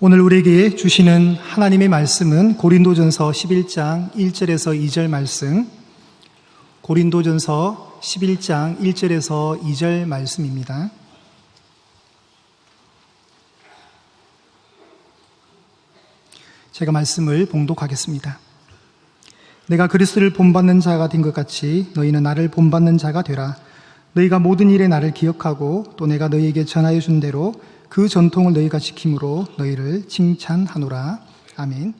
오늘 우리에게 주시는 하나님의 말씀은 고린도전서 11장 1절에서 2절 말씀, 고린도전서 11장 1절에서 2절 말씀입니다. 제가 말씀을 봉독하겠습니다. 내가 그리스도를 본받는 자가 된 것 같이 너희는 나를 본받는 자가 되라. 너희가 모든 일에 나를 기억하고 또 내가 너희에게 전하여 준 대로 그 전통을 너희가 지킴으로 너희를 칭찬하노라. 아멘.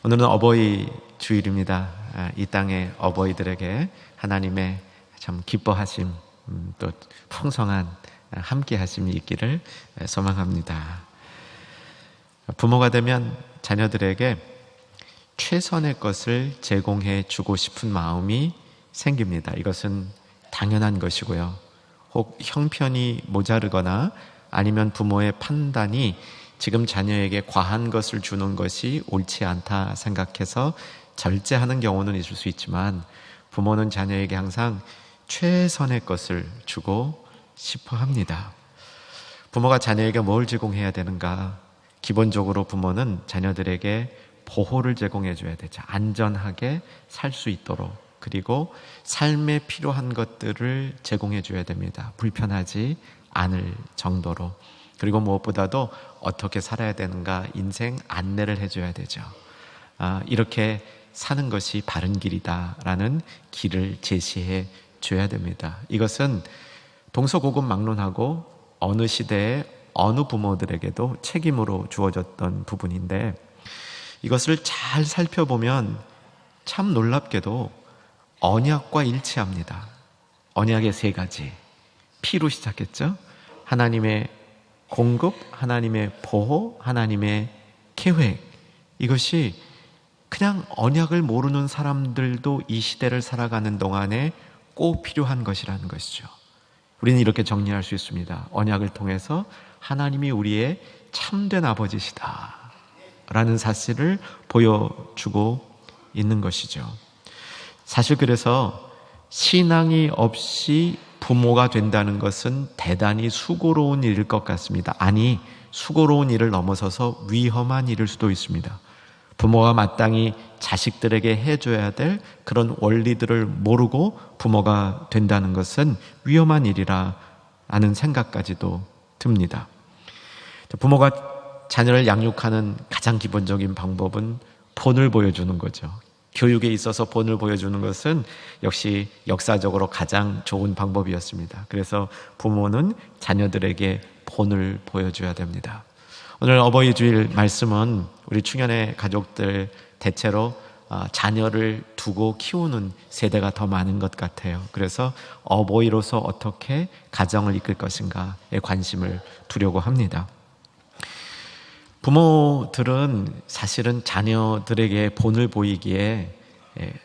오늘은 어버이 주일입니다. 이 땅의 어버이들에게 하나님의 참 기뻐하심, 또 풍성한 함께 하심이 있기를 소망합니다. 부모가 되면 자녀들에게 최선의 것을 제공해 주고 싶은 마음이 생깁니다. 이것은 당연한 것이고요. 혹 형편이 모자르거나 아니면 부모의 판단이 지금 자녀에게 과한 것을 주는 것이 옳지 않다 생각해서 절제하는 경우는 있을 수 있지만, 부모는 자녀에게 항상 최선의 것을 주고 싶어 합니다. 부모가 자녀에게 뭘 제공해야 되는가? 기본적으로 부모는 자녀들에게 보호를 제공해 줘야 되죠. 안전하게 살 수 있도록. 그리고 삶에 필요한 것들을 제공해 줘야 됩니다. 불편하지 않을 정도로. 그리고 무엇보다도 어떻게 살아야 되는가 인생 안내를 해줘야 되죠. 이렇게 사는 것이 바른 길이다라는 길을 제시해 줘야 됩니다. 이것은 동서고금막론하고 어느 시대에 어느 부모들에게도 책임으로 주어졌던 부분인데, 이것을 잘 살펴보면 참 놀랍게도 언약과 일치합니다. 언약의 3가지. P로 시작했죠. 하나님의 공급, 하나님의 보호, 하나님의 계획. 이것이 그냥 언약을 모르는 사람들도 이 시대를 살아가는 동안에 꼭 필요한 것이라는 것이죠. 우리는 이렇게 정리할 수 있습니다. 언약을 통해서 하나님이 우리의 참된 아버지시다 라는 사실을 보여주고 있는 것이죠. 사실 그래서 신앙이 없이 부모가 된다는 것은 대단히 수고로운 일일 것 같습니다. 아니, 수고로운 일을 넘어서서 위험한 일일 수도 있습니다. 부모가 마땅히 자식들에게 해줘야 될 그런 원리들을 모르고 부모가 된다는 것은 위험한 일이라는 생각까지도 듭니다. 부모가 자녀를 양육하는 가장 기본적인 방법은 본을 보여주는 거죠. 교육에 있어서 본을 보여주는 것은 역시 역사적으로 가장 좋은 방법이었습니다. 그래서 부모는 자녀들에게 본을 보여줘야 됩니다. 오늘 어버이 주일 말씀은 우리 충현의 가족들 대체로 자녀를 두고 키우는 세대가 더 많은 것 같아요. 그래서 어버이로서 어떻게 가정을 이끌 것인가에 관심을 두려고 합니다. 부모들은 사실은 자녀들에게 본을 보이기에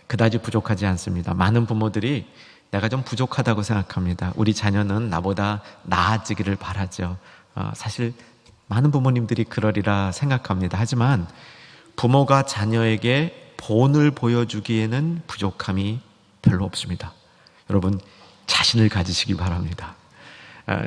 그다지 부족하지 않습니다. 많은 부모들이 내가 좀 부족하다고 생각합니다. 우리 자녀는 나보다 나아지기를 바라죠. 사실 많은 부모님들이 그러리라 생각합니다. 하지만 부모가 자녀에게 본을 보여주기에는 부족함이 별로 없습니다. 여러분, 자신을 가지시기 바랍니다.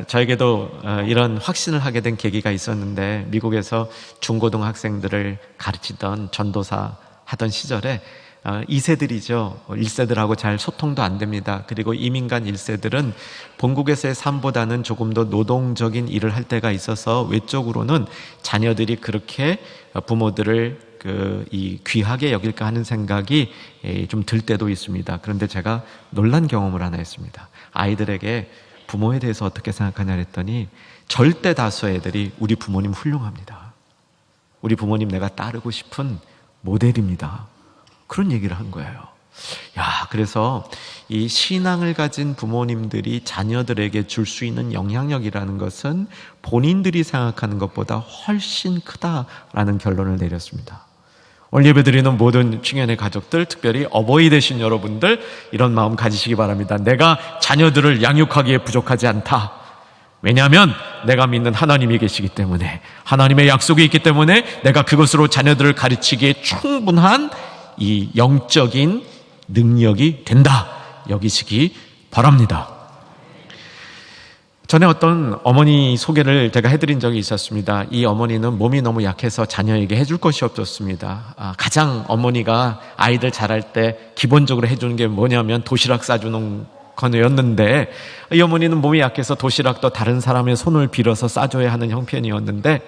저에게도 이런 확신을 하게 된 계기가 있었는데, 미국에서 중고등학생들을 가르치던 전도사 하던 시절에 2세들이죠. 1세들하고 잘 소통도 안 됩니다. 그리고 이민간 1세들은 본국에서의 삶보다는 조금 더 노동적인 일을 할 때가 있어서 외적으로는 자녀들이 그렇게 부모들을 이 귀하게 여길까 하는 생각이 좀 들 때도 있습니다. 그런데 제가 놀란 경험을 하나 했습니다. 아이들에게 부모에 대해서 어떻게 생각하냐 했더니 절대 다수 애들이 우리 부모님 훌륭합니다. 우리 부모님 내가 따르고 싶은 모델입니다. 그런 얘기를 한 거예요. 그래서 이 신앙을 가진 부모님들이 자녀들에게 줄 수 있는 영향력이라는 것은 본인들이 생각하는 것보다 훨씬 크다라는 결론을 내렸습니다. 오늘 예배드리는 모든 충현의 가족들, 특별히 어버이 되신 여러분들, 이런 마음 가지시기 바랍니다. 내가 자녀들을 양육하기에 부족하지 않다. 왜냐하면 내가 믿는 하나님이 계시기 때문에, 하나님의 약속이 있기 때문에 내가 그것으로 자녀들을 가르치기에 충분한 이 영적인 능력이 된다 여기시기 바랍니다. 전에 어떤 어머니 소개를 제가 해드린 적이 있었습니다. 이 어머니는 몸이 너무 약해서 자녀에게 해줄 것이 없었습니다. 가장 어머니가 아이들 자랄 때 기본적으로 해주는 게 뭐냐면 도시락 싸주는 거였는데, 이 어머니는 몸이 약해서 도시락도 다른 사람의 손을 빌어서 싸줘야 하는 형편이었는데,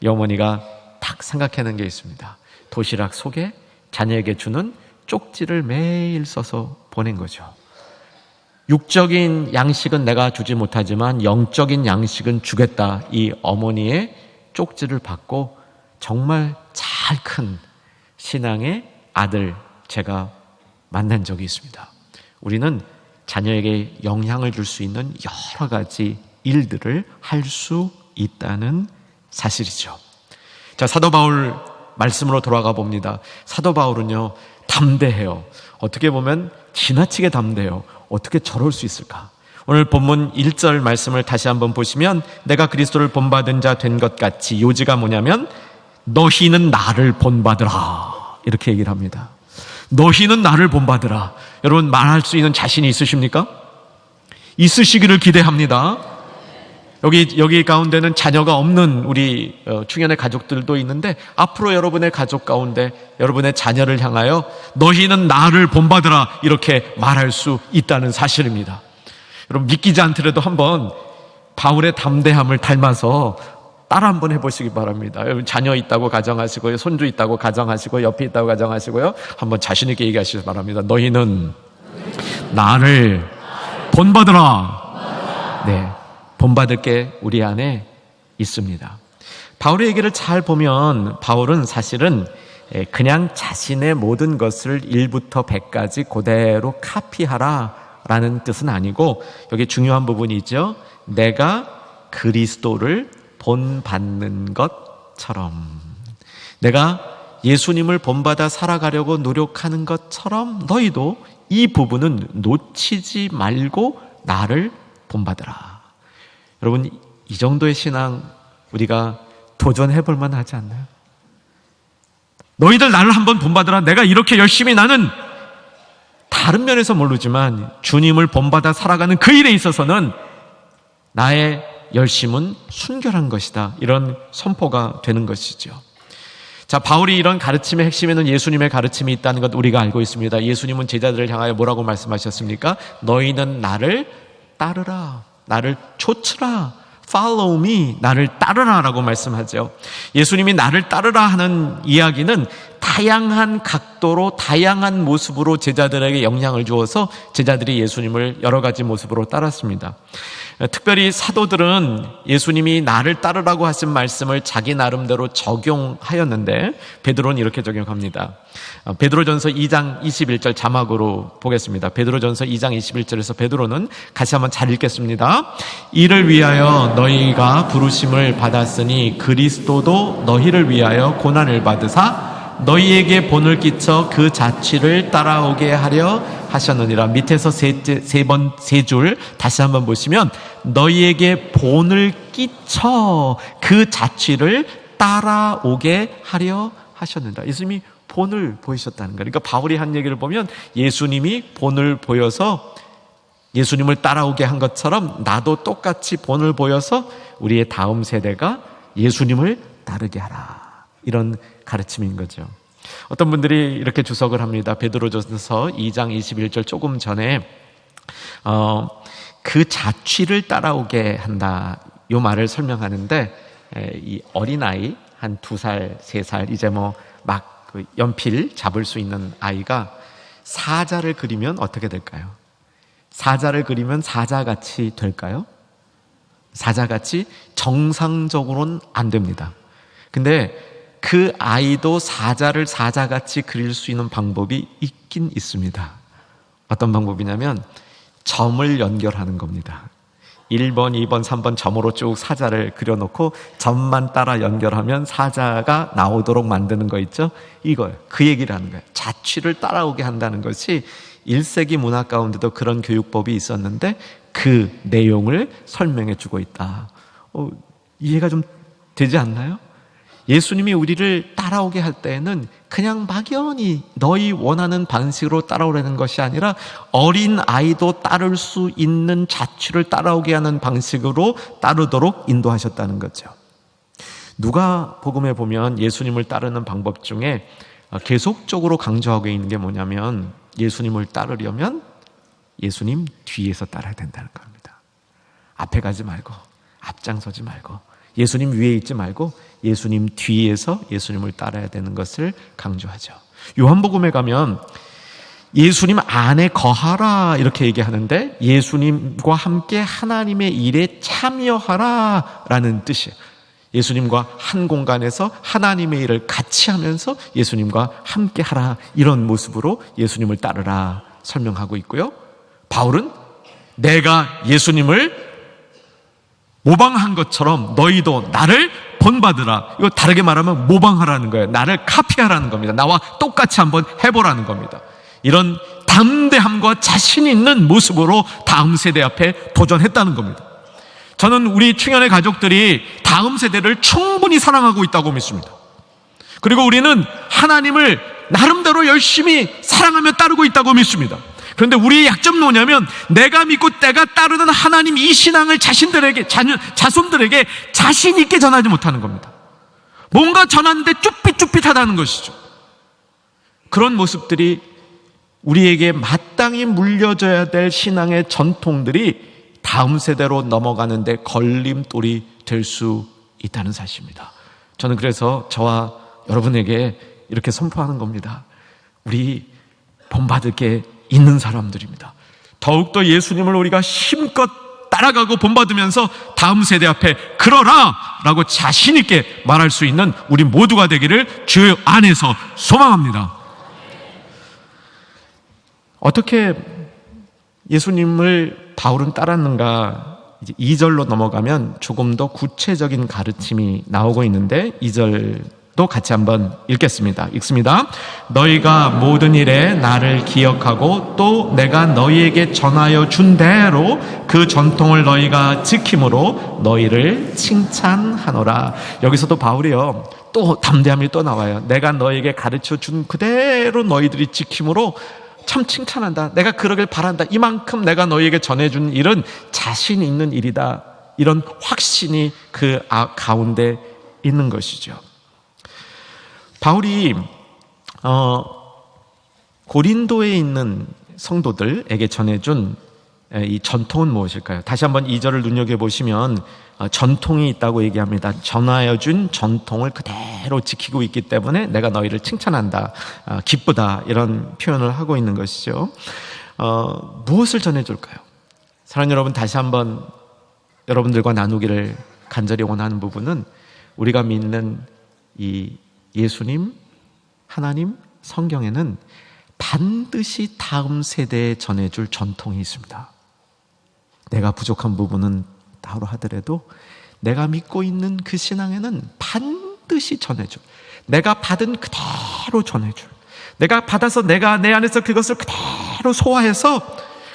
이 어머니가 딱 생각해낸 게 있습니다. 도시락 속에 자녀에게 주는 쪽지를 매일 써서 보낸 거죠. 육적인 양식은 내가 주지 못하지만 영적인 양식은 주겠다. 이 어머니의 쪽지를 받고 정말 잘 큰 신앙의 아들 제가 만난 적이 있습니다. 우리는 자녀에게 영향을 줄 수 있는 여러 가지 일들을 할 수 있다는 사실이죠. 자, 사도 바울 말씀으로 돌아가 봅니다. 사도 바울은요, 담대해요. 어떻게 보면 지나치게 담대해요. 어떻게 저럴 수 있을까? 오늘 본문 1절 말씀을 다시 한번 보시면 내가 그리스도를 본받은 자 된 것 같이, 요지가 뭐냐면 너희는 나를 본받으라, 이렇게 얘기를 합니다. 너희는 나를 본받으라. 여러분, 말할 수 있는 자신이 있으십니까? 있으시기를 기대합니다. 여기 가운데는 자녀가 없는 우리 충현의 가족들도 있는데, 앞으로 여러분의 가족 가운데 여러분의 자녀를 향하여 너희는 나를 본받으라, 이렇게 말할 수 있다는 사실입니다. 여러분, 믿기지 않더라도 한번 바울의 담대함을 닮아서 따라 한번 해보시기 바랍니다. 여러분, 자녀 있다고 가정하시고요, 손주 있다고 가정하시고, 옆에 있다고 가정하시고요, 한번 자신 있게 얘기하시기 바랍니다. 너희는 나를 본받으라. 네, 본받을 게 우리 안에 있습니다. 바울의 얘기를 잘 보면 바울은 사실은 그냥 자신의 모든 것을 1부터 100까지 그대로 카피하라 라는 뜻은 아니고, 여기 중요한 부분이죠. 내가 그리스도를 본받는 것처럼, 내가 예수님을 본받아 살아가려고 노력하는 것처럼 너희도 이 부분은 놓치지 말고 나를 본받으라. 여러분, 이 정도의 신앙 우리가 도전해 볼 만하지 않나요? 너희들 나를 한번 본받으라. 내가 이렇게 열심히, 나는 다른 면에서 모르지만 주님을 본받아 살아가는 그 일에 있어서는 나의 열심은 순결한 것이다, 이런 선포가 되는 것이죠. 자, 바울이 이런 가르침의 핵심에는 예수님의 가르침이 있다는 것 우리가 알고 있습니다. 예수님은 제자들을 향하여 뭐라고 말씀하셨습니까? 너희는 나를 따르라, 나를 좇으라, follow me, 나를 따르라 라고 말씀하죠. 예수님이 나를 따르라 하는 이야기는 다양한 각도로 다양한 모습으로 제자들에게 영향을 주어서 제자들이 예수님을 여러 가지 모습으로 따랐습니다. 특별히 사도들은 예수님이 나를 따르라고 하신 말씀을 자기 나름대로 적용하였는데, 베드로는 이렇게 적용합니다. 베드로전서 2장 21절 자막으로 보겠습니다. 베드로전서 2장 21절에서 베드로는 같이 한번 잘 읽겠습니다. 이를 위하여 너희가 부르심을 받았으니 그리스도도 너희를 위하여 고난을 받으사 너희에게 본을 끼쳐 그 자취를 따라오게 하려 하셨느니라. 밑에서 세 줄 다시 한번 보시면 너희에게 본을 끼쳐 그 자취를 따라오게 하려 하셨느니라. 예수님이 본을 보이셨다는 거예요. 그러니까 바울이 한 얘기를 보면 예수님이 본을 보여서 예수님을 따라오게 한 것처럼 나도 똑같이 본을 보여서 우리의 다음 세대가 예수님을 따르게 하라, 이런 가르침인 거죠. 어떤 분들이 이렇게 주석을 합니다. 베드로전서 2장 21절 조금 전에 그 자취를 따라오게 한다, 이 말을 설명하는데, 이 어린아이 한 2살, 3살 이제 뭐 막 그 연필 잡을 수 있는 아이가 사자를 그리면 어떻게 될까요? 사자를 그리면 사자같이 될까요? 사자같이 정상적으로는 안 됩니다. 근데 그 아이도 사자를 사자같이 그릴 수 있는 방법이 있긴 있습니다. 어떤 방법이냐면 점을 연결하는 겁니다. 1번, 2번, 3번 점으로 쭉 사자를 그려놓고 점만 따라 연결하면 사자가 나오도록 만드는 거 있죠? 이거예요. 그 얘기를 하는 거예요. 자취를 따라오게 한다는 것이 1세기 문화 가운데도 그런 교육법이 있었는데 그 내용을 설명해 주고 있다. 이해가 좀 되지 않나요? 예수님이 우리를 따라오게 할 때에는 그냥 막연히 너희 원하는 방식으로 따라오려는 것이 아니라 어린 아이도 따를 수 있는 자취를 따라오게 하는 방식으로 따르도록 인도하셨다는 거죠. 누가복음에 보면 예수님을 따르는 방법 중에 계속적으로 강조하고 있는 게 뭐냐면, 예수님을 따르려면 예수님 뒤에서 따라야 된다는 겁니다. 앞에 가지 말고, 앞장서지 말고, 예수님 위에 있지 말고 예수님 뒤에서 예수님을 따라야 되는 것을 강조하죠. 요한복음에 가면 예수님 안에 거하라 이렇게 얘기하는데, 예수님과 함께 하나님의 일에 참여하라 라는 뜻이에요. 예수님과 한 공간에서 하나님의 일을 같이 하면서 예수님과 함께 하라, 이런 모습으로 예수님을 따르라 설명하고 있고요. 바울은 내가 예수님을 모방한 것처럼 너희도 나를 본받으라. 이거 다르게 말하면 모방하라는 거예요. 나를 카피하라는 겁니다. 나와 똑같이 한번 해보라는 겁니다. 이런 담대함과 자신 있는 모습으로 다음 세대 앞에 도전했다는 겁니다. 저는 우리 충현의 가족들이 다음 세대를 충분히 사랑하고 있다고 믿습니다. 그리고 우리는 하나님을 나름대로 열심히 사랑하며 따르고 있다고 믿습니다. 그런데 우리의 약점은 뭐냐면 내가 믿고 내가 따르는 하나님 이 신앙을 자신들에게 자손들에게 자신 있게 전하지 못하는 겁니다. 뭔가 전하는데 쭈삣쭈삣하다는 것이죠. 그런 모습들이 우리에게 마땅히 물려줘야 될 신앙의 전통들이 다음 세대로 넘어가는데 걸림돌이 될 수 있다는 사실입니다. 저는 그래서 저와 여러분에게 이렇게 선포하는 겁니다. 우리 본받을 게 있는 사람들입니다. 더욱더 예수님을 우리가 힘껏 따라가고 본받으면서 다음 세대 앞에 그러라 라고 자신 있게 말할 수 있는 우리 모두가 되기를 주 안에서 소망합니다. 어떻게 예수님을 바울은 따랐는가? 이제 2절로 넘어가면 조금 더 구체적인 가르침이 나오고 있는데 2절도 같이 한번 읽겠습니다. 읽습니다. 너희가 모든 일에 나를 기억하고 또 내가 너희에게 전하여 준 대로 그 전통을 너희가 지킴으로 너희를 칭찬하노라. 여기서도 바울이요, 또 담대함이 또 나와요. 내가 너희에게 가르쳐 준 그대로 너희들이 지킴으로 참 칭찬한다. 내가 그러길 바란다. 이만큼 내가 너희에게 전해준 일은 자신 있는 일이다. 이런 확신이 그 가운데 있는 것이죠. 바울이 고린도에 있는 성도들에게 전해준 이 전통은 무엇일까요? 다시 한번 2절을 눈여겨보시면 전통이 있다고 얘기합니다. 전하여 준 전통을 그대로 지키고 있기 때문에 내가 너희를 칭찬한다, 기쁘다, 이런 표현을 하고 있는 것이죠. 무엇을 전해줄까요? 사랑하는 여러분, 다시 한번 여러분들과 나누기를 간절히 원하는 부분은 우리가 믿는 이 예수님, 하나님, 성경에는 반드시 다음 세대에 전해줄 전통이 있습니다. 내가 부족한 부분은 따로 하더라도 내가 믿고 있는 그 신앙에는 반드시 전해줄, 내가 받은 그대로 전해줄, 내가 받아서 내가 내 안에서 그것을 그대로 소화해서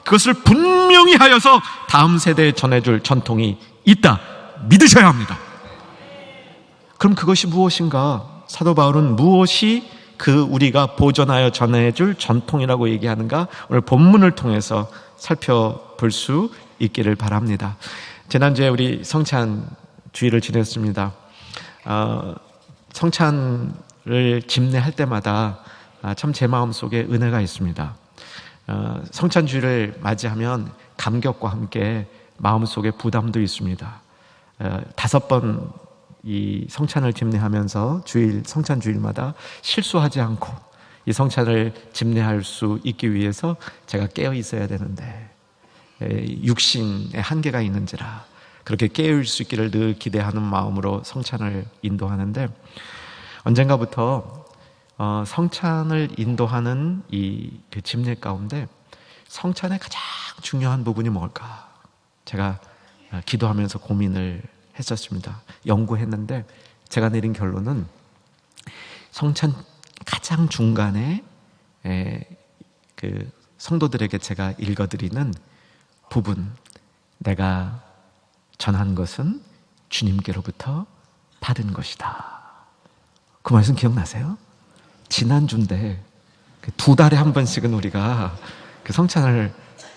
그것을 분명히 하여서 다음 세대에 전해줄 전통이 있다, 믿으셔야 합니다. 그럼 그것이 무엇인가? 사도 바울은 무엇이 그 우리가 보존하여 전해줄 전통이라고 얘기하는가? 오늘 본문을 통해서 살펴볼 수 있기를 바랍니다. 지난주에 우리 성찬 주일을 지냈습니다. 성찬을 집례할 때마다 참 제 마음속에 은혜가 있습니다. 성찬 주일을 맞이하면 감격과 함께 마음속에 부담도 있습니다. 5번 이 성찬을 집례하면서 성찬 주일마다 실수하지 않고 이 성찬을 집례할 수 있기 위해서 제가 깨어 있어야 되는데 육신의 한계가 있는지라 그렇게 깨어있을 수 있기를 늘 기대하는 마음으로 성찬을 인도하는데, 언젠가부터 성찬을 인도하는 그 집례 가운데 성찬의 가장 중요한 부분이 뭘까? 제가 기도하면서 고민을 했었습니다. 연구했는데 제가 내린 결론은 성찬 가장 중간에 그 성도들에게 제가 읽어드리는 부분, 내가 전한 것은 주님께로부터 받은 것이다. 그 말씀 기억나세요? 지난주인데 2달에 한 번씩은 우리가 그 성찬을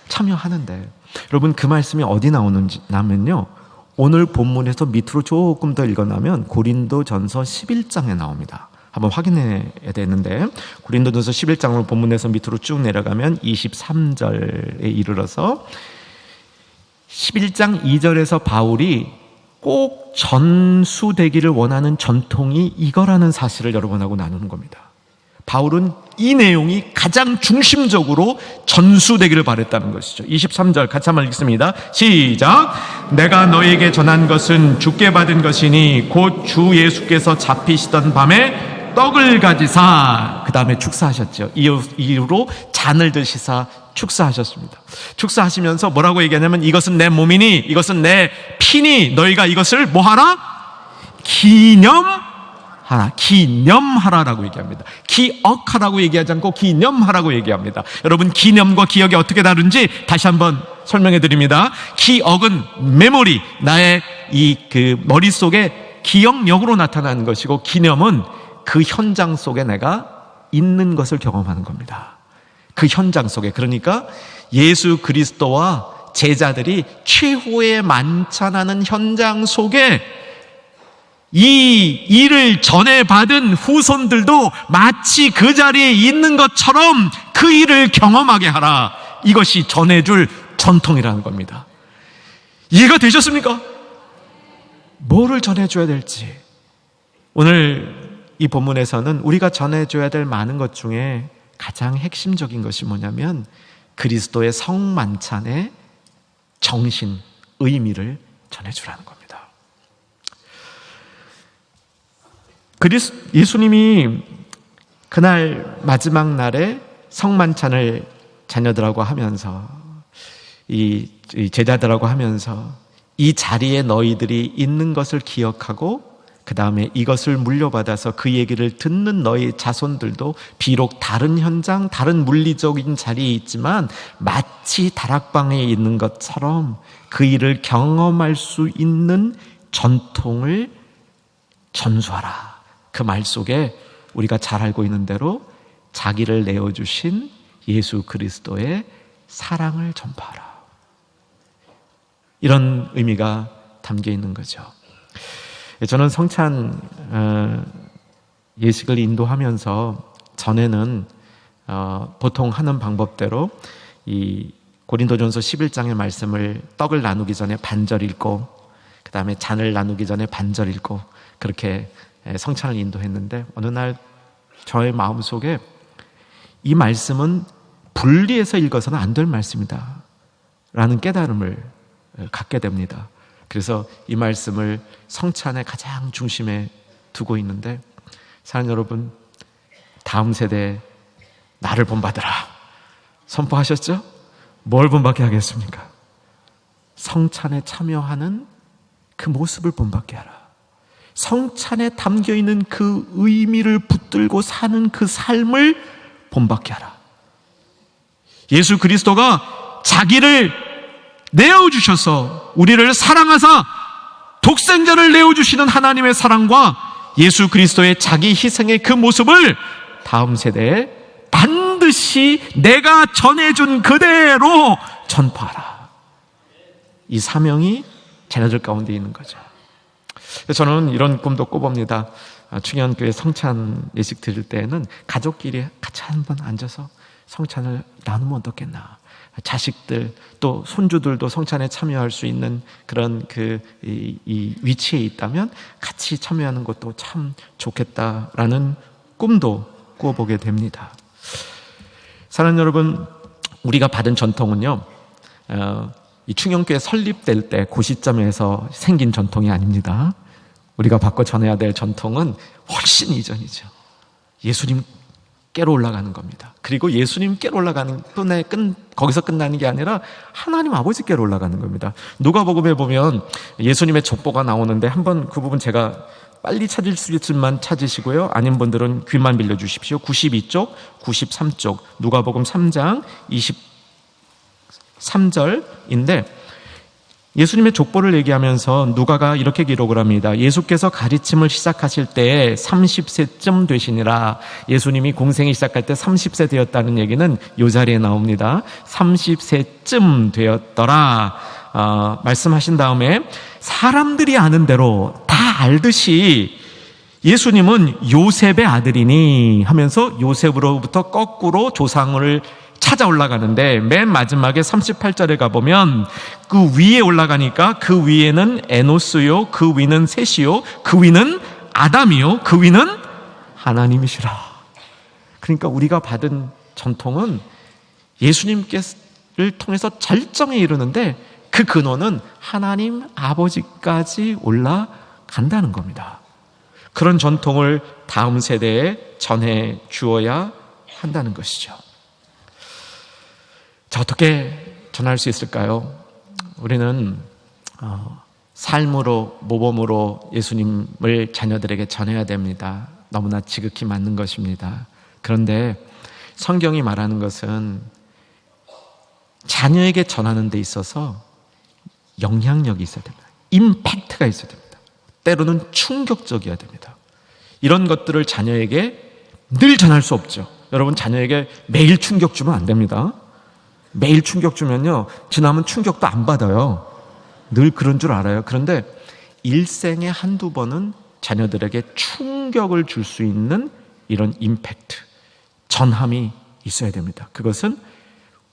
참여하는데, 여러분 그 말씀이 어디 나오냐면요, 오늘 본문에서 밑으로 조금 더 읽어나면 고린도전서 11장에 나옵니다. 한번 확인해야 되는데, 고린도전서 11장을 본문에서 밑으로 쭉 내려가면 23절에 이르러서 11장 2절에서 바울이 꼭 전수되기를 원하는 전통이 이거라는 사실을 여러분하고 나누는 겁니다. 바울은 이 내용이 가장 중심적으로 전수되기를 바랬다는 것이죠. 23절 같이 한번 읽습니다. 시작. 내가 너에게 전한 것은 주께 받은 것이니 곧 주 예수께서 잡히시던 밤에 떡을 가지사, 그 다음에 축사하셨죠. 이후로 잔을 드시사 축사하셨습니다. 축사하시면서 뭐라고 얘기하냐면 이것은 내 몸이니 이것은 내 피니 너희가 이것을 뭐하라? 기념하라라고 얘기합니다. 기억하라고 얘기하지 않고 기념하라고 얘기합니다. 여러분, 기념과 기억이 어떻게 다른지 다시 한번 설명해 드립니다. 기억은 메모리, 나의 그 머릿속에 기억력으로 나타나는 것이고, 기념은 그 현장 속에 내가 있는 것을 경험하는 겁니다. 그 현장 속에. 그러니까 예수 그리스도와 제자들이 최후의 만찬하는 현장 속에 이 일을 전해받은 후손들도 마치 그 자리에 있는 것처럼 그 일을 경험하게 하라. 이것이 전해줄 전통이라는 겁니다. 이해가 되셨습니까? 뭐를 전해줘야 될지. 오늘 이 본문에서는 우리가 전해줘야 될 많은 것 중에 가장 핵심적인 것이 뭐냐면 그리스도의 성만찬의 정신, 의미를 전해주라는 겁니다. 예수님이 그날 마지막 날에 성만찬을 자녀들하고 하면서 이 제자들하고 하면서 이 자리에 너희들이 있는 것을 기억하고 그 다음에 이것을 물려받아서 그 얘기를 듣는 너희 자손들도 비록 다른 현장, 다른 물리적인 자리에 있지만 마치 다락방에 있는 것처럼 그 일을 경험할 수 있는 전통을 전수하라. 그 말 속에 우리가 잘 알고 있는 대로 자기를 내어주신 예수 그리스도의 사랑을 전파하라. 이런 의미가 담겨 있는 거죠. 저는 성찬 예식을 인도하면서 전에는 보통 하는 방법대로 이 고린도전서 11장의 말씀을 떡을 나누기 전에 반절 읽고 그 다음에 잔을 나누기 전에 반절 읽고 그렇게 성찬을 인도했는데 어느 날 저의 마음속에 이 말씀은 분리해서 읽어서는 안 될 말씀이다 라는 깨달음을 갖게 됩니다. 그래서 이 말씀을 성찬의 가장 중심에 두고 있는데, 사랑하는 여러분, 다음 세대에 나를 본받으라 선포하셨죠? 뭘 본받게 하겠습니까? 성찬에 참여하는 그 모습을 본받게 하라. 성찬에 담겨있는 그 의미를 붙들고 사는 그 삶을 본받게 하라. 예수 그리스도가 자기를 내어주셔서 우리를 사랑하사 독생자를 내어주시는 하나님의 사랑과 예수 그리스도의 자기 희생의 그 모습을 다음 세대에 반드시 내가 전해준 그대로 전파하라. 이 사명이 자녀들 가운데 있는 거죠. 저는 이런 꿈도 꿔봅니다. 충현교회 성찬 예식 드릴 때에는 가족끼리 같이 한번 앉아서 성찬을 나누면 어떻겠나. 자식들 또 손주들도 성찬에 참여할 수 있는 그런 이 위치에 있다면 같이 참여하는 것도 참 좋겠다라는 꿈도 꾸어보게 됩니다. 사랑하는 여러분, 우리가 받은 전통은요, 이 충영교회 설립될 때 그 시점에서 생긴 전통이 아닙니다. 우리가 받고 전해야 될 전통은 훨씬 이전이죠. 예수님께로 올라가는 겁니다. 그리고 예수님께로 올라가는 뿐에 거기서 끝나는 게 아니라 하나님 아버지께로 올라가는 겁니다. 누가복음에 보면 예수님의 족보가 나오는데 한번 그 부분 제가 빨리 찾을 수 있으면 찾으시고요. 아닌 분들은 귀만 빌려주십시오. 92쪽, 93쪽, 누가복음 3장 23절인데 예수님의 족보를 얘기하면서 누가가 이렇게 기록을 합니다. 예수께서 가르침을 시작하실 때에 30세쯤 되시니라. 예수님이 공생이 시작할 때 30세 되었다는 얘기는 이 자리에 나옵니다. 30세쯤 되었더라. 말씀하신 다음에 사람들이 아는 대로 다 알듯이 예수님은 요셉의 아들이니 하면서 요셉으로부터 거꾸로 조상을 찾아 올라가는데 맨 마지막에 38절에 가보면 그 위에 올라가니까 그 위에는 에노스요, 그 위는 셋이요, 그 위는 아담이요, 그 위는 하나님이시라. 그러니까 우리가 받은 전통은 예수님께를 통해서 절정에 이르는데 그 근원은 하나님 아버지까지 올라간다는 겁니다. 그런 전통을 다음 세대에 전해 주어야 한다는 것이죠. 자, 어떻게 전할 수 있을까요? 우리는 삶으로, 모범으로 예수님을 자녀들에게 전해야 됩니다. 너무나 지극히 맞는 것입니다. 그런데 성경이 말하는 것은 자녀에게 전하는 데 있어서 영향력이 있어야 됩니다. 임팩트가 있어야 됩니다. 때로는 충격적이어야 됩니다. 이런 것들을 자녀에게 늘 전할 수 없죠. 여러분, 자녀에게 매일 충격 주면 안 됩니다. 매일 충격 주면요, 지나면 충격도 안 받아요. 늘 그런 줄 알아요. 그런데 일생에 한두 번은 자녀들에게 충격을 줄 수 있는 이런 임팩트, 전함이 있어야 됩니다. 그것은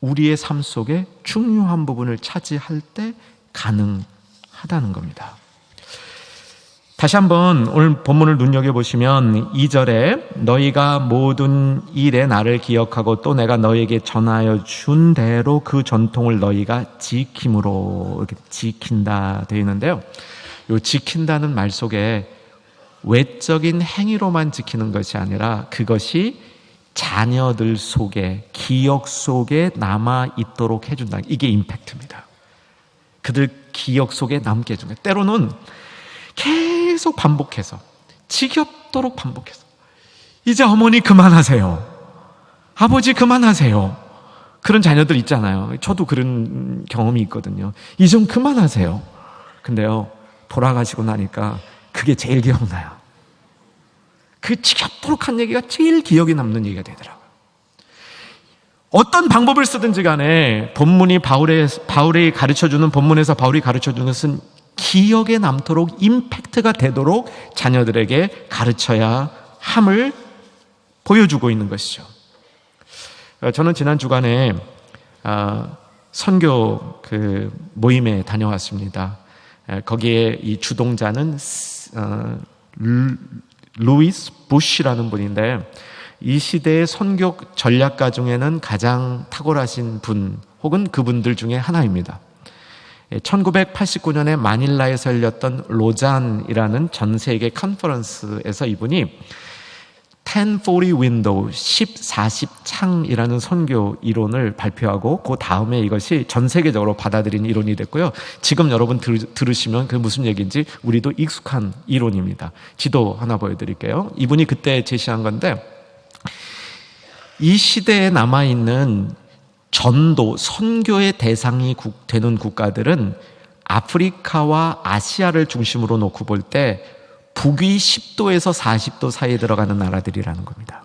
우리의 삶 속에 중요한 부분을 차지할 때 가능하다는 겁니다. 다시 한번 오늘 본문을 눈여겨보시면 2절에 너희가 모든 일에 나를 기억하고 또 내가 너희에게 전하여 준 대로 그 전통을 너희가 지킴으로, 이렇게 지킨다 되어 있는데요. 이 지킨다는 말 속에 외적인 행위로만 지키는 것이 아니라 그것이 자녀들 속에, 기억 속에 남아있도록 해준다. 이게 임팩트입니다. 그들 기억 속에 남게 해준 거예요. 때로는 계속 반복해서, 지겹도록 반복해서, 이제 어머니 그만하세요, 아버지 그만하세요, 그런 자녀들 있잖아요. 저도 그런 경험이 있거든요. 이제 좀 그만하세요. 근데요, 돌아가시고 나니까 그게 제일 기억나요. 그 지겹도록 한 얘기가 제일 기억에 남는 얘기가 되더라고요. 어떤 방법을 쓰든지 간에 본문이 바울이 가르쳐주는, 본문에서 바울이 가르쳐주는 것은 기억에 남도록, 임팩트가 되도록 자녀들에게 가르쳐야 함을 보여주고 있는 것이죠. 저는 지난 주간에 선교 모임에 다녀왔습니다. 거기에 이 주동자는 루이스 부시라는 분인데, 이 시대의 선교 전략가 중에는 가장 탁월하신 분 혹은 그분들 중에 하나입니다. 1989년에 마닐라에서 열렸던 로잔이라는 전 세계 컨퍼런스에서 이분이 1040 윈도우, 1040 창이라는 선교 이론을 발표하고 그 다음에 이것이 전 세계적으로 받아들인 이론이 됐고요. 지금 여러분 들으시면 그게 무슨 얘기인지 우리도 익숙한 이론입니다. 지도 하나 보여드릴게요. 이분이 그때 제시한 건데, 이 시대에 남아있는 전도, 선교의 대상이 되는 국가들은 아프리카와 아시아를 중심으로 놓고 볼 때 북위 10도에서 40도 사이에 들어가는 나라들이라는 겁니다.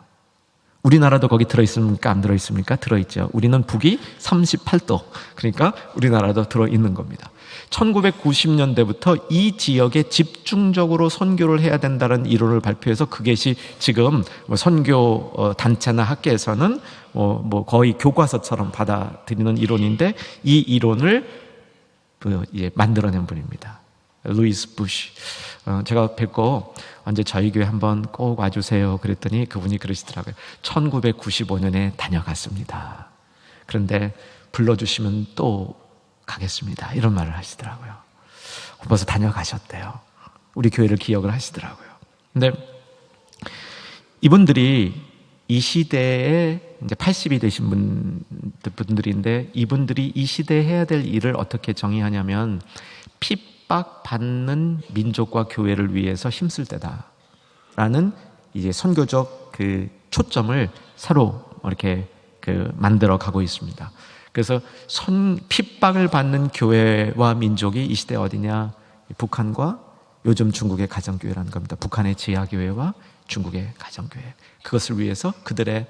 우리나라도 거기 들어있습니까? 안 들어있습니까? 들어있죠. 우리는 북위 38도, 그러니까 우리나라도 들어있는 겁니다. 1990년대부터 이 지역에 집중적으로 선교를 해야 된다는 이론을 발표해서 그것이 지금 선교 단체나 학계에서는 거의 교과서처럼 받아들이는 이론인데, 이 이론을 만들어낸 분입니다. 루이스 부시. 제가 뵙고 언제 저희 교회 한번 꼭 와주세요 그랬더니 그분이 그러시더라고요. 1995년에 다녀갔습니다. 그런데 불러주시면 또 가겠습니다, 이런 말을 하시더라고요. 벌써 다녀가셨대요. 우리 교회를 기억을 하시더라고요. 근데 이분들이 이 시대에 이제 80이 되신 분들인데, 이분들이 이 시대에 해야 될 일을 어떻게 정의하냐면, 핍박받는 민족과 교회를 위해서 힘쓸 때다라는 이제 선교적 초점을 서로 이렇게 만들어 가고 있습니다. 그래서 핍박을 받는 교회와 민족이 이 시대 어디냐? 북한과 요즘 중국의 가정교회라는 겁니다. 북한의 지하교회와 중국의 가정교회. 그것을 위해서 그들을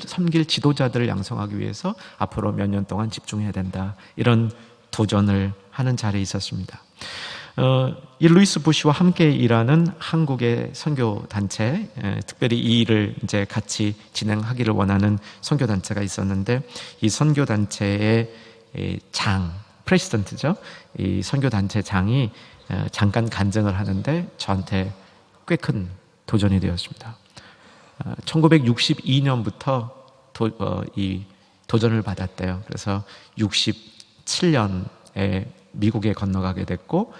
섬길 지도자들을 양성하기 위해서 앞으로 몇 년 동안 집중해야 된다, 이런 도전을 하는 자리에 있었습니다. 이 루이스 부시와 함께 일하는 한국의 선교단체, 특별히 이 일을 이제 같이 진행하기를 원하는 선교단체가 있었는데, 이 선교단체의 프레시던트죠. 이 선교단체 장이 잠깐 간증을 하는데 저한테 꽤 큰 도전이 되었습니다. 1962년부터 이 도전을 받았대요. 그래서 67년에 미국에 건너가게 됐고,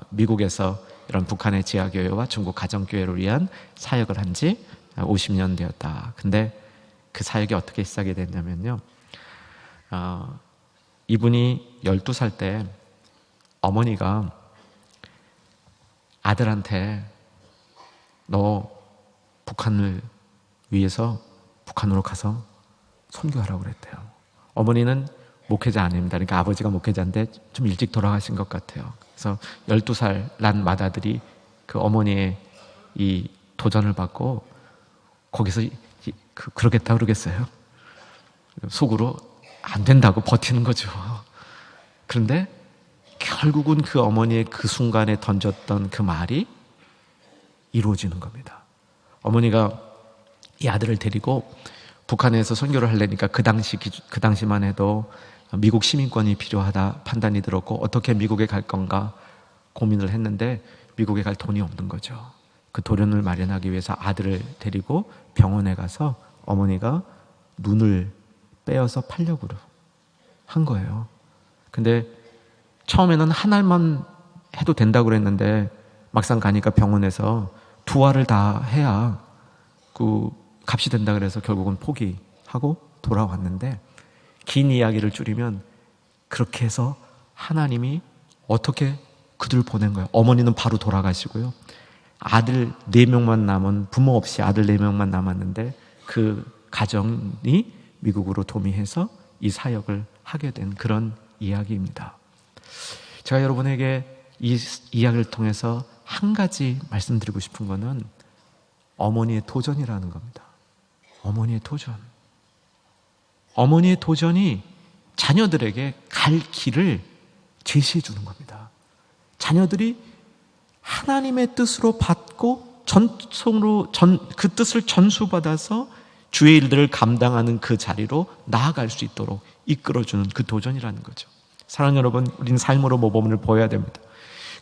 미국에서 이런 북한의 지하교회와 중국 가정교회를 위한 사역을 한 지 50년 되었다. 근데 그 사역이 어떻게 시작이 됐냐면요. 이분이 12살 때 어머니가 아들한테 너 북한을 위해서 북한으로 가서 선교하라고 그랬대요. 어머니는 목회자 아닙니다. 그러니까 아버지가 목회자인데 좀 일찍 돌아가신 것 같아요. 그래서 12살 난 맏아들이 그 어머니의 이 도전을 받고 거기서 그러겠다 그러겠어요? 속으로 안 된다고 버티는 거죠. 그런데 결국은 그 어머니의 그 순간에 던졌던 그 말이 이루어지는 겁니다. 어머니가 이 아들을 데리고 북한에서 선교를 하려니까 그 당시만 해도 미국 시민권이 필요하다 판단이 들었고 어떻게 미국에 갈 건가 고민을 했는데 미국에 갈 돈이 없는 거죠. 그 도련을 마련하기 위해서 아들을 데리고 병원에 가서 어머니가 눈을 빼어서 팔려고 한 거예요. 근데 처음에는 한 알만 해도 된다고 그랬는데 막상 가니까 병원에서 두 알을 다 해야 그 값이 된다 그래서 결국은 포기하고 돌아왔는데, 긴 이야기를 줄이면 그렇게 해서 하나님이 어떻게 그들을 보낸 거예요. 어머니는 바로 돌아가시고요. 아들 4명만 남은, 부모 없이 아들 4명만 남았는데 그 가정이 미국으로 도미해서 이 사역을 하게 된 그런 이야기입니다. 제가 여러분에게 이 이야기를 통해서 한 가지 말씀드리고 싶은 거는 어머니의 도전이라는 겁니다. 어머니의 도전. 어머니의 도전이 자녀들에게 갈 길을 제시해 주는 겁니다. 자녀들이 하나님의 뜻으로 받고 그 뜻을 전수받아서 주의 일들을 감당하는 그 자리로 나아갈 수 있도록 이끌어주는 그 도전이라는 거죠. 사랑하는 여러분, 우리는 삶으로 모범을 보여야 됩니다.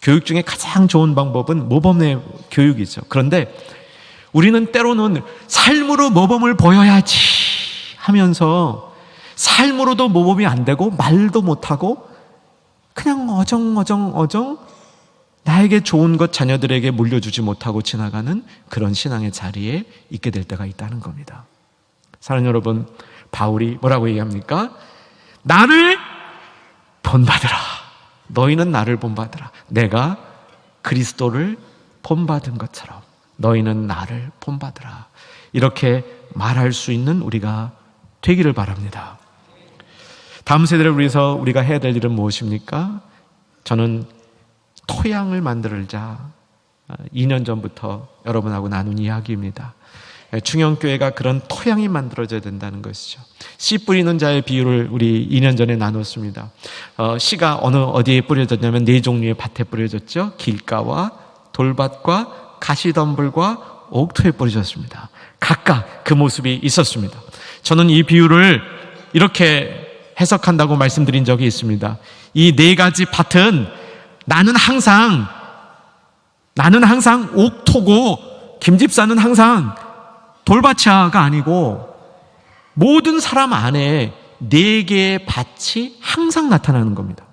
교육 중에 가장 좋은 방법은 모범의 교육이죠. 그런데 우리는 때로는 삶으로 모범을 보여야지 하면서 삶으로도 모범이 안 되고 말도 못하고 그냥 어정 나에게 좋은 것 자녀들에게 물려주지 못하고 지나가는 그런 신앙의 자리에 있게 될 때가 있다는 겁니다. 사랑하는 여러분, 바울이 뭐라고 얘기합니까? 나를 본받으라. 너희는 나를 본받으라. 내가 그리스도를 본받은 것처럼 너희는 나를 본받으라. 이렇게 말할 수 있는 우리가 되기를 바랍니다. 다음 세대를 위해서 우리가 해야 될 일은 무엇입니까? 저는 토양을 만들자 2년 전부터 여러분하고 나눈 이야기입니다. 충영교회가 그런 토양이 만들어져야 된다는 것이죠. 씨 뿌리는 자의 비유를 우리 2년 전에 나눴습니다. 씨가 어디에 뿌려졌냐면 4종류의 밭에 뿌려졌죠. 길가와 돌밭과 가시덤불과 옥토에 뿌려졌습니다. 각각 그 모습이 있었습니다. 저는 이 비유를 이렇게 해석한다고 말씀드린 적이 있습니다. 이 4가지 밭은 나는 항상 옥토고 김집사는 항상 돌밭이가 아니고 모든 사람 안에 4개의 밭이 항상 나타나는 겁니다.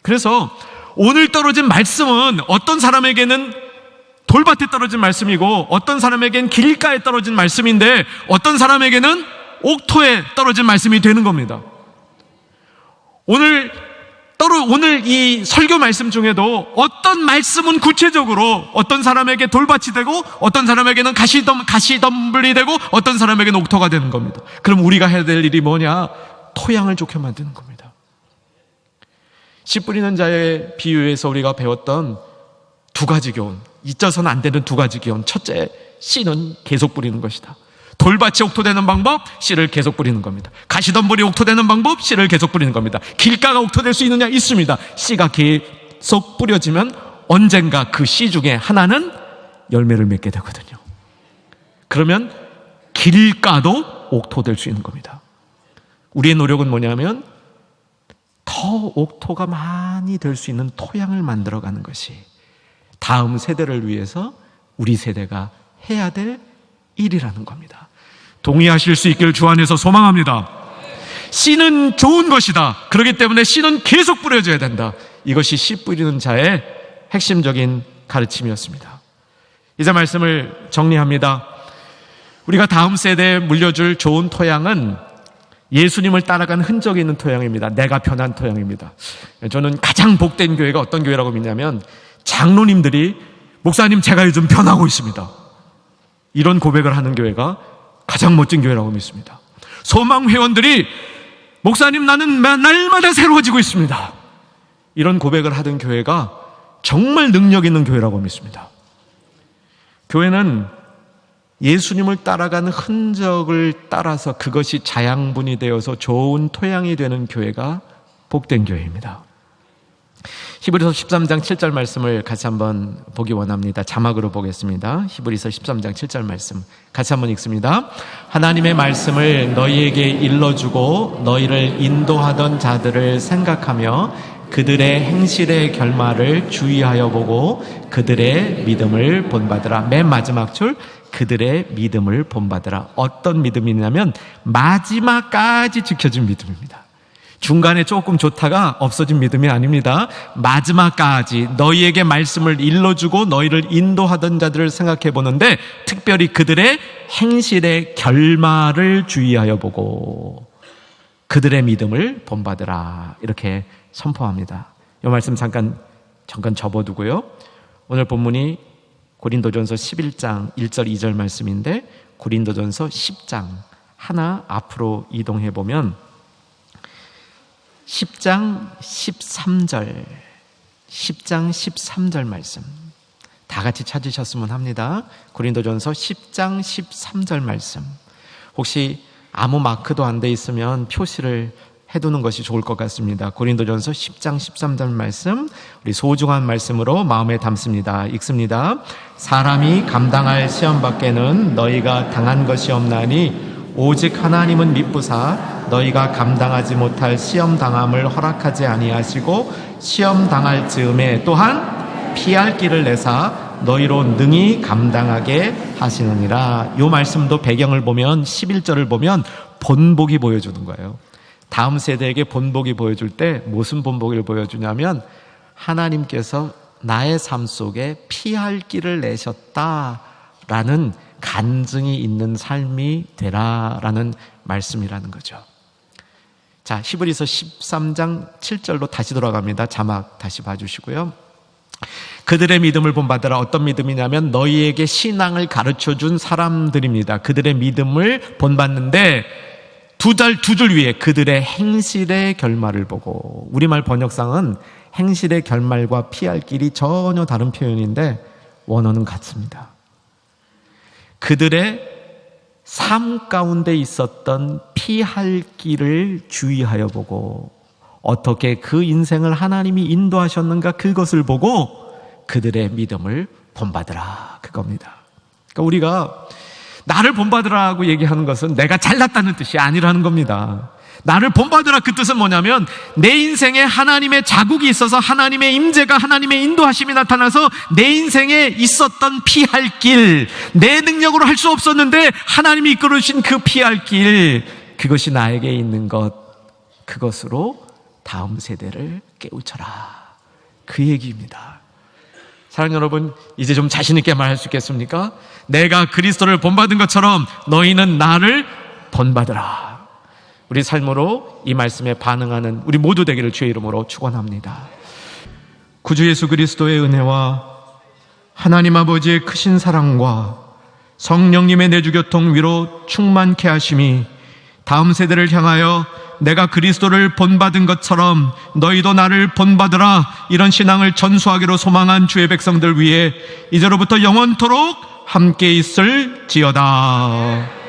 그래서 오늘 떨어진 말씀은 어떤 사람에게는 돌밭에 떨어진 말씀이고 어떤 사람에게는 길가에 떨어진 말씀인데 어떤 사람에게는 옥토에 떨어진 말씀이 되는 겁니다. 오늘 이 설교 말씀 중에도 어떤 말씀은 구체적으로 어떤 사람에게 돌밭이 되고 어떤 사람에게는 가시덤불이 되고 어떤 사람에게는 옥토가 되는 겁니다. 그럼 우리가 해야 될 일이 뭐냐? 토양을 좋게 만드는 겁니다. 씨 뿌리는 자의 비유에서 우리가 배웠던 2가지 교훈, 잊어서는 안 되는 2가지 교훈. 첫째, 씨는 계속 뿌리는 것이다. 돌밭이 옥토되는 방법, 씨를 계속 뿌리는 겁니다. 가시덤불이 옥토되는 방법, 씨를 계속 뿌리는 겁니다. 길가가 옥토될 수 있느냐? 있습니다. 씨가 계속 뿌려지면 언젠가 그 씨 중에 하나는 열매를 맺게 되거든요. 그러면 길가도 옥토될 수 있는 겁니다. 우리의 노력은 뭐냐면 더 옥토가 많이 될 수 있는 토양을 만들어가는 것이 다음 세대를 위해서 우리 세대가 해야 될 일이라는 겁니다. 동의하실 수 있기를 주 안에서 소망합니다. 씨는 좋은 것이다. 그렇기 때문에 씨는 계속 뿌려져야 된다. 이것이 씨 뿌리는 자의 핵심적인 가르침이었습니다. 이제 말씀을 정리합니다. 우리가 다음 세대에 물려줄 좋은 토양은 예수님을 따라간 흔적이 있는 토양입니다. 내가 변한 토양입니다. 저는 가장 복된 교회가 어떤 교회라고 믿냐면 장로님들이 목사님 제가 요즘 변하고 있습니다. 이런 고백을 하는 교회가 가장 멋진 교회라고 믿습니다. 소망 회원들이 목사님 나는 날마다 새로워지고 있습니다. 이런 고백을 하던 교회가 정말 능력 있는 교회라고 믿습니다. 교회는 예수님을 따라가는 흔적을 따라서 그것이 자양분이 되어서 좋은 토양이 되는 교회가 복된 교회입니다. 히브리서 13장 7절 말씀을 같이 한번 보기 원합니다. 자막으로 보겠습니다. 히브리서 13장 7절 말씀 같이 한번 읽습니다. 하나님의 말씀을 너희에게 일러주고 너희를 인도하던 자들을 생각하며 그들의 행실의 결말을 주의하여 보고 그들의 믿음을 본받으라. 맨 마지막 줄 그들의 믿음을 본받으라. 어떤 믿음이냐면 마지막까지 지켜준 믿음입니다. 중간에 조금 좋다가 없어진 믿음이 아닙니다. 마지막까지 너희에게 말씀을 일러주고 너희를 인도하던 자들을 생각해 보는데 특별히 그들의 행실의 결말을 주의하여 보고 그들의 믿음을 본받으라. 이렇게 선포합니다. 이 말씀 잠깐 접어두고요. 오늘 본문이 고린도전서 11장 1절 2절 말씀인데 고린도전서 10장 하나 앞으로 이동해 보면 10장 13절 말씀 다 같이 찾으셨으면 합니다. 고린도전서 10장 13절 말씀 혹시 아무 마크도 안 돼 있으면 표시를 해두는 것이 좋을 것 같습니다. 고린도전서 10장 13절 말씀 우리 소중한 말씀으로 마음에 담습니다. 읽습니다. 사람이 감당할 시험 밖에는 너희가 당한 것이 없나니 오직 하나님은 미쁘사 너희가 감당하지 못할 시험 당함을 허락하지 아니하시고 시험 당할 즈음에 또한 피할 길을 내사 너희로 능히 감당하게 하시느니라. 이 말씀도 배경을 보면 11절을 보면 본복이 보여주는 거예요. 다음 세대에게 본복이 보여줄 때 무슨 본복을 보여주냐면 하나님께서 나의 삶 속에 피할 길을 내셨다라는 간증이 있는 삶이 되라라는 말씀이라는 거죠. 자, 히브리서 13장 7절로 다시 돌아갑니다. 자막 다시 봐주시고요. 그들의 믿음을 본받으라. 어떤 믿음이냐면 너희에게 신앙을 가르쳐준 사람들입니다. 그들의 믿음을 본받는데 두 줄 위에 그들의 행실의 결말을 보고 우리말 번역상은 행실의 결말과 피할 길이 전혀 다른 표현인데 원어는 같습니다. 그들의 삶 가운데 있었던 피할 길을 주의하여 보고 어떻게 그 인생을 하나님이 인도하셨는가 그것을 보고 그들의 믿음을 본받으라 그겁니다. 그러니까 우리가 나를 본받으라고 얘기하는 것은 내가 잘났다는 뜻이 아니라는 겁니다. 나를 본받으라 그 뜻은 뭐냐면 내 인생에 하나님의 자국이 있어서 하나님의 임재가 하나님의 인도하심이 나타나서 내 인생에 있었던 피할 길 내 능력으로 할 수 없었는데 하나님이 이끌어주신 그 피할 길 그것이 나에게 있는 것 그것으로 다음 세대를 깨우쳐라 그 얘기입니다. 사랑하는 여러분 이제 좀 자신 있게 말할 수 있겠습니까? 내가 그리스도를 본받은 것처럼 너희는 나를 본받으라. 우리 삶으로 이 말씀에 반응하는 우리 모두 되기를 주의 이름으로 축원합니다. 구주 예수 그리스도의 은혜와 하나님 아버지의 크신 사랑과 성령님의 내주교통 위로 충만케 하심이 다음 세대를 향하여 내가 그리스도를 본받은 것처럼 너희도 나를 본받으라 이런 신앙을 전수하기로 소망한 주의 백성들 위해 이제로부터 영원토록 함께 있을지어다.